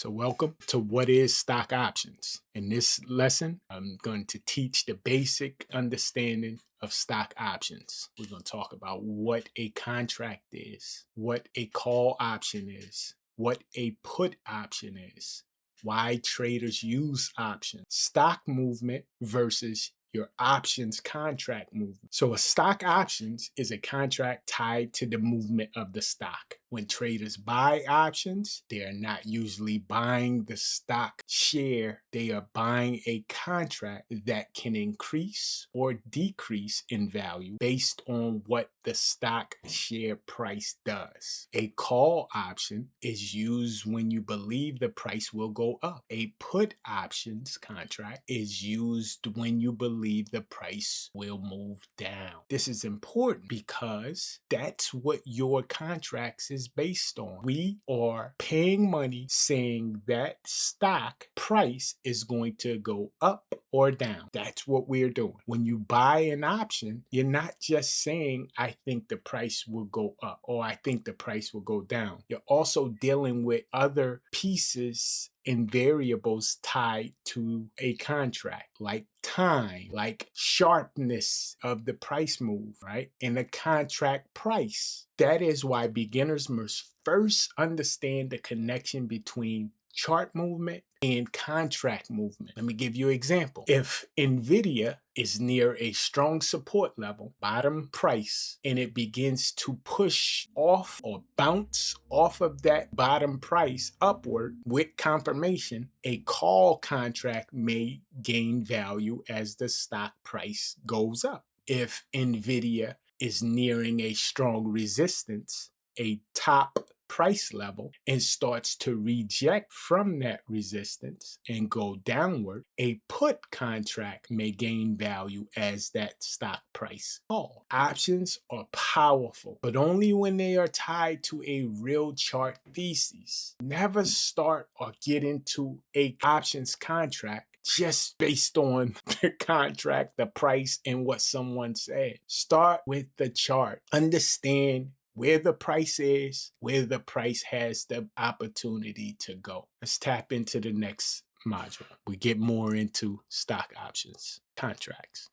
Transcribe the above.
So welcome to What is Stock Options. In this lesson, I'm going to teach the basic understanding of stock options. We're going to talk about what a contract is, what a call option is, what a put option is, why traders use options, stock movement versus your options contract movement. So a stock options is a contract tied to the movement of the stock. When traders buy options, they are not usually buying the stock share. They are buying a contract that can increase or decrease in value based on what the stock share price does. A call option is used when you believe the price will go up. A put options contract is used when you believe the price will move down. This is important because that's what your contracts is based on. We are paying money saying that stock price is going to go up or down. That's what we're doing. When you buy an option, you're not just saying, I think the price will go up or I think the price will go down. You're also dealing with other pieces and variables tied to a contract, like time, like sharpness of the price move, right? And the contract price. That is why beginners must first understand the connection between chart movement and contract movement. Let me give you an example. If NVIDIA is near a strong support level, bottom price, and it begins to push off or bounce off of that bottom price upward with confirmation, a call contract may gain value as the stock price goes up. If NVIDIA is nearing a strong resistance, a top price level, and starts to reject from that resistance and go downward, a put contract may gain value as that stock price falls. Options are powerful, but only when they are tied to a real chart thesis. Never start or get into a options contract just based on the contract, the price, and what someone said. Start with the chart. Understand where the price is, where the price has the opportunity to go. Let's tap into the next module. We get more into stock options contracts.